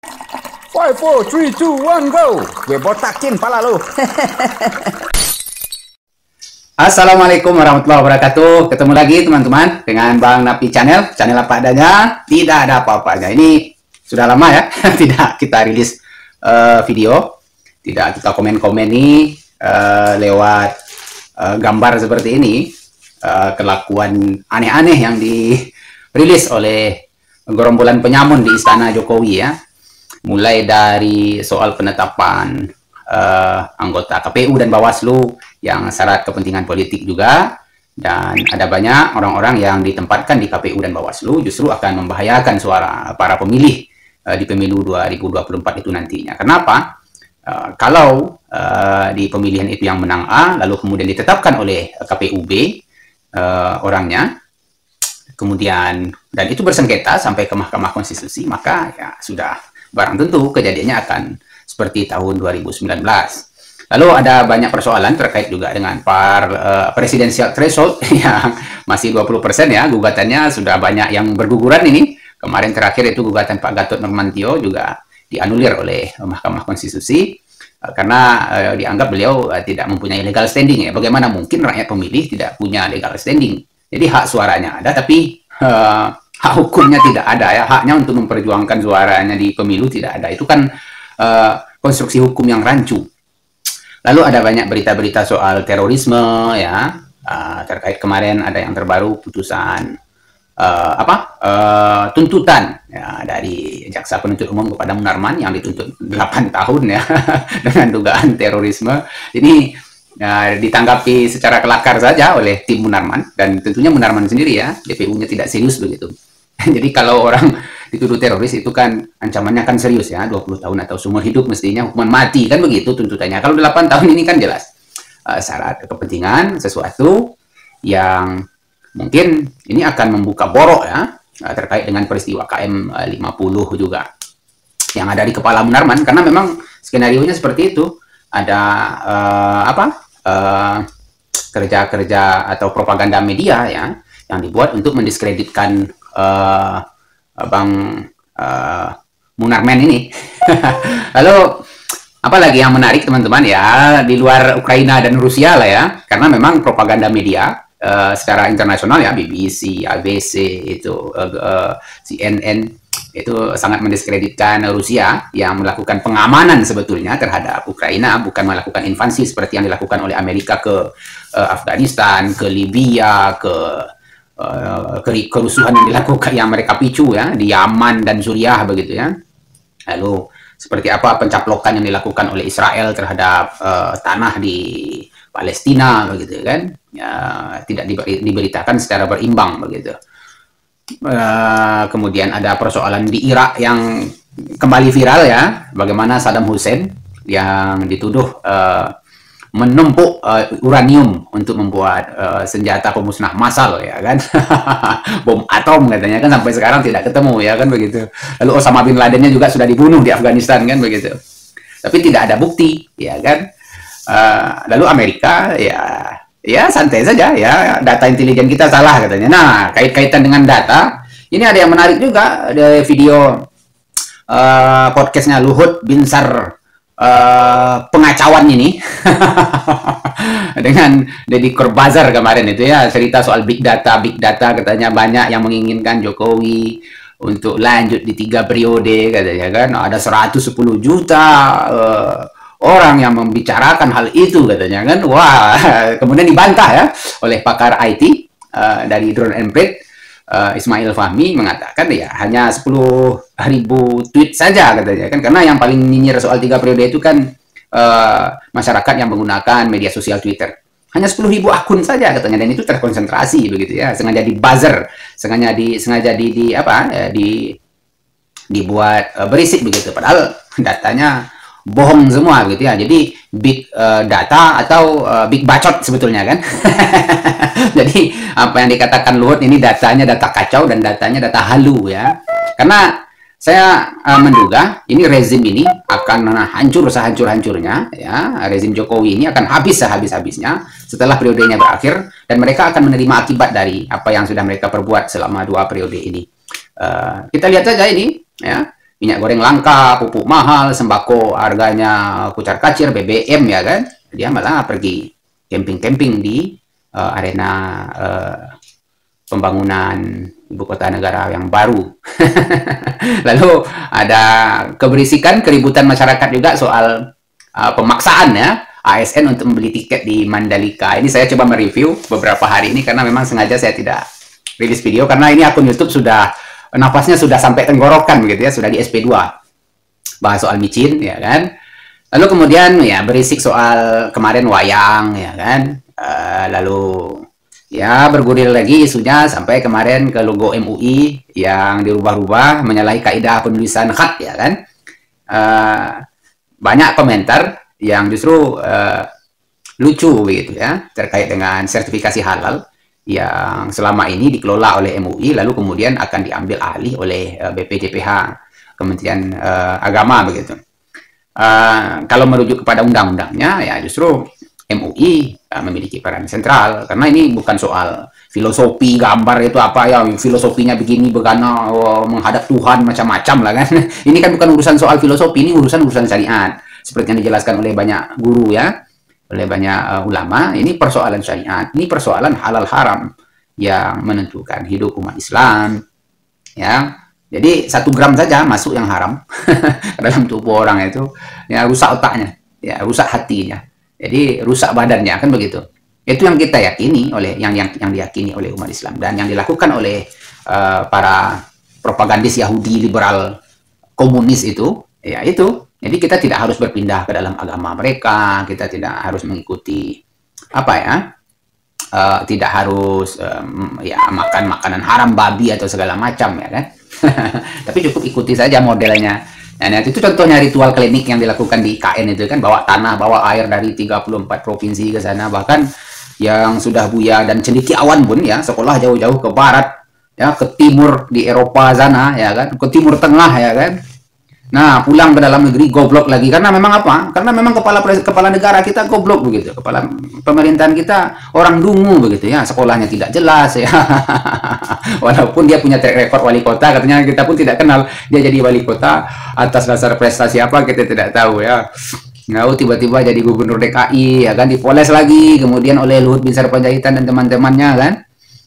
5, 4, 3, 2, 1, go. Gue botakin pala lu. Assalamualaikum warahmatullahi wabarakatuh. Ketemu lagi teman-teman dengan Bang Napi Channel apa adanya, tidak ada apa-apanya. Ini sudah lama ya, tidak kita rilis video, tidak kita komen-komen nih lewat gambar seperti ini, kelakuan aneh-aneh yang dirilis oleh gerombolan penyamun di Istana Jokowi ya. Mulai dari soal penetapan anggota KPU dan Bawaslu yang syarat kepentingan politik juga, dan ada banyak orang-orang yang ditempatkan di KPU dan Bawaslu justru akan membahayakan suara para pemilih di pemilu 2024 itu nantinya. Kenapa? Kalau di pemilihan itu yang menang A, lalu kemudian ditetapkan oleh KPU B orangnya, kemudian dan itu bersengketa sampai ke Mahkamah Konstitusi, maka ya sudah barang tentu kejadiannya akan seperti tahun 2019. Lalu ada banyak persoalan terkait juga dengan presidensial threshold yang masih 20% ya, gugatannya sudah banyak yang berguguran ini. Kemarin terakhir itu gugatan Pak Gatot Nurmantio juga dianulir oleh Mahkamah Konstitusi karena dianggap beliau tidak mempunyai legal standing ya. Bagaimana mungkin rakyat pemilih tidak punya legal standing? Jadi hak suaranya ada, tapi hak hukumnya tidak ada ya. Haknya untuk memperjuangkan suaranya di pemilu tidak ada. Itu kan konstruksi hukum yang rancu. Lalu ada banyak berita-berita soal terorisme ya, terkait kemarin ada yang terbaru putusan tuntutan ya, dari jaksa penuntut umum kepada Munarman yang dituntut 8 tahun ya dengan dugaan terorisme. Ini ditanggapi secara kelakar saja oleh tim Munarman, dan tentunya Munarman sendiri ya, DPU-nya tidak serius begitu. Jadi kalau orang dituduh teroris itu kan ancamannya kan serius ya, 20 tahun atau seumur hidup, mestinya hukuman mati kan begitu tuntutannya. Kalau 8 tahun ini kan jelas syarat kepentingan sesuatu yang mungkin ini akan membuka borok ya terkait dengan peristiwa KM 50 juga yang ada di kepala Munarman, karena memang skenario-nya seperti itu. Ada kerja-kerja atau propaganda media ya yang dibuat untuk mendiskreditkan Bang Munarman ini. Lalu apalagi yang menarik teman-teman ya, di luar Ukraina dan Rusia lah ya, karena memang propaganda media secara internasional ya, BBC, ABC itu CNN itu sangat mendiskreditkan Rusia yang melakukan pengamanan sebetulnya terhadap Ukraina, bukan melakukan invasi seperti yang dilakukan oleh Amerika ke Afghanistan, ke Libya, ke kerusuhan yang dilakukan yang mereka picu ya di Yaman dan Suriah begitu ya. Lalu seperti apa pencaplokan yang dilakukan oleh Israel terhadap tanah di Palestina begitu kan ya, tidak diberitakan secara berimbang begitu. Kemudian ada persoalan di Irak yang kembali viral ya, bagaimana Saddam Hussein yang dituduh menumpuk uranium untuk membuat senjata pemusnah massal ya kan. Bom atom katanya kan, sampai sekarang tidak ketemu ya kan begitu. Lalu Osama bin Ladennya juga sudah dibunuh di Afghanistan kan begitu, tapi tidak ada bukti ya kan. Lalu Amerika ya santai saja ya, data intelijen kita salah katanya. Nah, kait-kaitan dengan data ini ada yang menarik juga, ada video podcastnya Luhut Binsar pengacauan ini dengan Deddy Corbuzier kemarin itu ya, cerita soal big data katanya banyak yang menginginkan Jokowi untuk lanjut di 3 periode katanya kan. Ada 110 juta orang yang membicarakan hal itu katanya kan. Wah, kemudian dibantah ya oleh pakar IT dari Drone Emprit, Ismail Fahmi mengatakan ya hanya 10.000 tweet saja katanya kan, karena yang paling nyinyir soal 3 periode itu kan masyarakat yang menggunakan media sosial Twitter. Hanya 10.000 akun saja katanya, dan itu terkonsentrasi begitu ya, sengaja di buzzer, sengaja dibuat berisik begitu, padahal datanya bohong semua gitu ya. Jadi big data atau big bacot sebetulnya kan. Jadi apa yang dikatakan Luhut ini datanya data kacau dan datanya data halu ya. Karena saya menduga ini rezim ini akan hancur sehancur-hancurnya ya. Rezim Jokowi ini akan habis sehabis-habisnya setelah periodenya berakhir, dan mereka akan menerima akibat dari apa yang sudah mereka perbuat selama 2 periode ini. Kita lihat saja ini ya. minyak goreng langka, pupuk mahal, sembako harganya kucar-kacir, BBM ya kan. Dia malah pergi camping-camping di arena pembangunan ibu kota negara yang baru. Lalu ada keberisikan, keributan masyarakat juga soal pemaksaan ya ASN untuk membeli tiket di Mandalika. Ini saya coba mereview beberapa hari ini karena memang sengaja saya tidak rilis video karena ini akun YouTube sudah napasnya sudah sampai tenggorokan begitu ya, sudah di SP2. Bahas soal micin ya kan. Lalu kemudian ya berisik soal kemarin wayang ya kan. Lalu ya bergulir lagi isunya sampai kemarin ke logo MUI yang dirubah-rubah menyalahi kaidah penulisan khat ya kan. Banyak komentar yang justru lucu begitu ya terkait dengan sertifikasi halal yang selama ini dikelola oleh MUI lalu kemudian akan diambil alih oleh BPJPH Kementerian Agama begitu. Kalau merujuk kepada undang-undangnya ya justru MUI memiliki peran sentral karena ini bukan soal filosofi gambar itu apa ya filosofinya begini begana menghadap Tuhan macam-macam lah kan. Ini kan bukan urusan soal filosofi, ini urusan syariat seperti yang dijelaskan oleh banyak guru ya, oleh banyak ulama. Ini persoalan syariat, ini persoalan halal haram yang menentukan hidup umat Islam ya. Jadi 1 gram saja masuk yang haram dalam tubuh orang itu ya rusak otaknya ya, rusak hatinya. Jadi rusak badannya kan begitu. Itu yang kita yakini oleh yang diyakini oleh umat Islam dan yang dilakukan oleh para propagandis Yahudi liberal komunis itu ya itu. Jadi kita tidak harus berpindah ke dalam agama mereka, kita tidak harus mengikuti apa ya? Tidak harus ya makan makanan haram babi atau segala macam ya kan. Tapi cukup ikuti saja modelnya. Nah, itu contohnya ritual klinik yang dilakukan di IKN itu kan, bawa tanah, bawa air dari 34 provinsi ke sana, bahkan yang sudah buya dan cendekiawan pun ya, sekolah jauh-jauh ke barat, ya, ke timur di Eropa sana, ya kan, ke timur tengah ya kan. Nah, pulang ke dalam negeri goblok lagi karena memang apa? Karena memang kepala negara kita goblok begitu. Kepala pemerintahan kita orang dungu begitu ya. Sekolahnya tidak jelas ya. Walaupun dia punya track record wali kota, katanya kita pun tidak kenal dia jadi wali kota atas dasar prestasi apa kita tidak tahu ya. Nah, tiba-tiba jadi gubernur DKI ya kan, dipoles lagi kemudian oleh Luhut Binsar Panjaitan dan teman-temannya kan.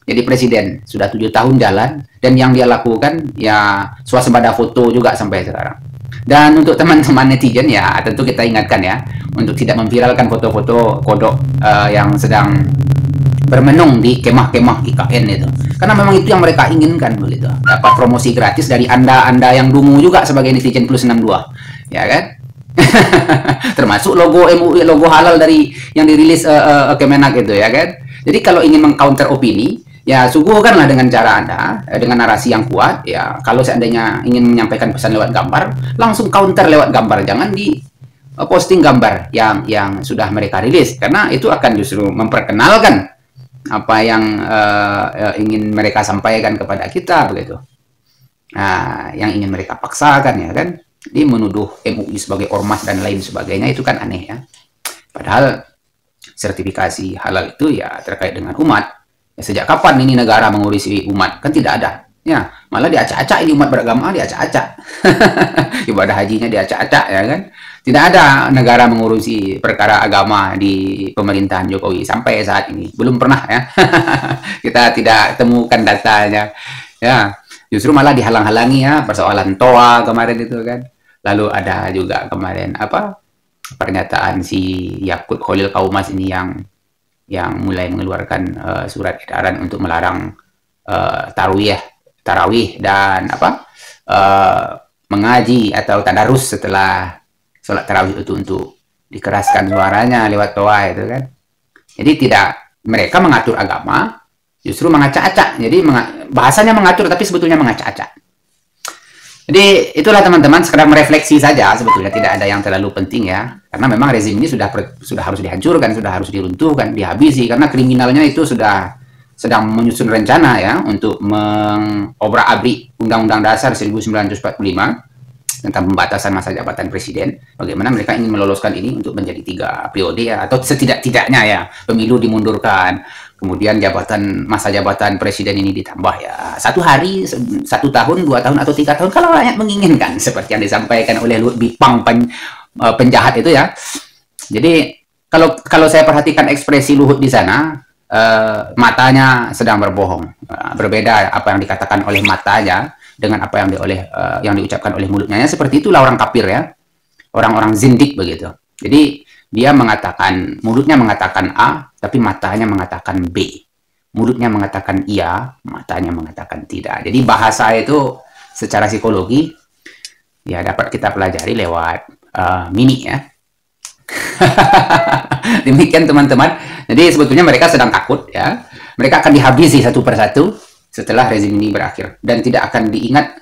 Jadi presiden sudah 7 tahun jalan dan yang dia lakukan ya swasembada foto juga sampai sekarang. Dan untuk teman-teman netizen ya tentu kita ingatkan ya untuk tidak memviralkan foto-foto kodok yang sedang bermenung di kemah-kemah IKN itu. Karena memang itu yang mereka inginkan begitu. Dapat promosi gratis dari Anda yang dungu juga sebagai netizen plus 62. Ya kan? Termasuk logo MUI, logo halal dari yang dirilis Kemenak itu ya kan. Jadi kalau ingin mengcounter opini ya suguhkanlah dengan cara Anda, dengan narasi yang kuat, ya kalau seandainya ingin menyampaikan pesan lewat gambar, langsung counter lewat gambar, jangan di posting gambar yang sudah mereka rilis, karena itu akan justru memperkenalkan apa yang ingin mereka sampaikan kepada kita, begitu. Nah, yang ingin mereka paksakan, ya kan, di menuduh MUI sebagai ormas dan lain sebagainya, itu kan aneh, ya. Padahal sertifikasi halal itu ya terkait dengan umat. Sejak kapan ini negara mengurusi umat? Kan tidak ada. Ya, malah diacak-acak ini umat beragama, diacak-acak. Ibadah hajinya diacak-acak ya kan. Tidak ada negara mengurusi perkara agama di pemerintahan Jokowi sampai saat ini. Belum pernah ya. Kita tidak temukan datanya. Ya, justru malah dihalang-halangi ya persoalan TOA kemarin itu kan. Lalu ada juga kemarin apa? Pernyataan si Yakut Khalil Kaumas ini yang mulai mengeluarkan surat edaran untuk melarang tarawih dan apa mengaji atau tadarus setelah sholat tarawih itu untuk dikeraskan suaranya lewat toa itu kan. Jadi tidak, mereka mengatur agama justru mengacak-acak. Jadi bahasanya mengatur tapi sebetulnya mengacak-acak. Jadi itulah teman-teman, sekedar merefleksi saja, sebetulnya tidak ada yang terlalu penting ya. Karena memang rezim ini sudah harus dihancurkan, sudah harus diruntuhkan, dihabisi, karena kriminalnya itu sedang menyusun rencana ya untuk mengobrak-abrik Undang-Undang Dasar 1945 tentang pembatasan masa jabatan presiden. Bagaimana mereka ingin meloloskan ini untuk menjadi 3 periode ya, atau setidak-tidaknya ya pemilu dimundurkan, Kemudian masa jabatan presiden ini ditambah ya 1 hari, 1 tahun, 2 tahun atau 3 tahun kalau rakyat menginginkan, seperti yang disampaikan oleh Luhut Bipang penjahat itu ya. Jadi kalau saya perhatikan ekspresi Luhut di sana, matanya sedang berbohong. Berbeda apa yang dikatakan oleh matanya dengan apa yang diucapkan oleh mulutnya. Seperti itulah orang kafir ya, orang-orang zindik begitu. Jadi dia mulutnya mengatakan A, tapi matanya mengatakan B. Mulutnya mengatakan iya, matanya mengatakan tidak. Jadi bahasa itu secara psikologi ya dapat kita pelajari lewat mimik ya. Demikian teman-teman. Jadi sebetulnya mereka sedang takut ya. Mereka akan dihabisi satu persatu setelah rezim ini berakhir dan tidak akan diingat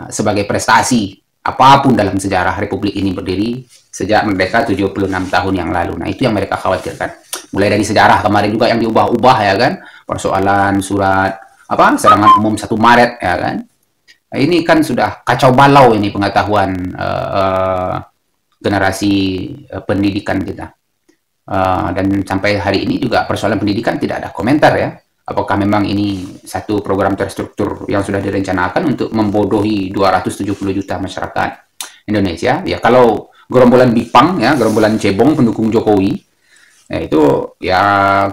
sebagai prestasi apapun dalam sejarah Republik ini berdiri sejak merdeka 76 tahun yang lalu. Nah, itu yang mereka khawatirkan. Mulai dari sejarah kemarin juga yang diubah-ubah ya kan, persoalan surat serangan umum 1 Maret ya kan. Nah, ini kan sudah kacau balau ini pengetahuan generasi pendidikan kita. Dan sampai hari ini juga persoalan pendidikan tidak ada komentar ya. Apakah memang ini satu program terstruktur yang sudah direncanakan untuk membodohi 270 juta masyarakat Indonesia? Ya kalau gerombolan Bipang ya, gerombolan cebong pendukung Jokowi, ya itu ya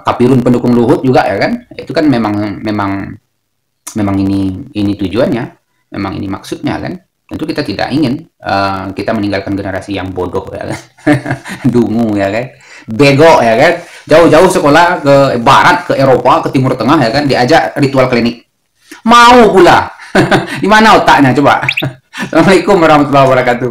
kapirun pendukung Luhut juga ya kan. Itu kan memang ini tujuannya, memang ini maksudnya kan. Tentu kita tidak ingin kita meninggalkan generasi yang bodoh ya kan. Dungu ya kan. Bego ya kan. Jauh-jauh sekolah ke barat, ke Eropa, ke Timur Tengah ya kan, diajak ritual klinik. Mau pula. Di mana otaknya coba? Assalamualaikum warahmatullahi wabarakatuh.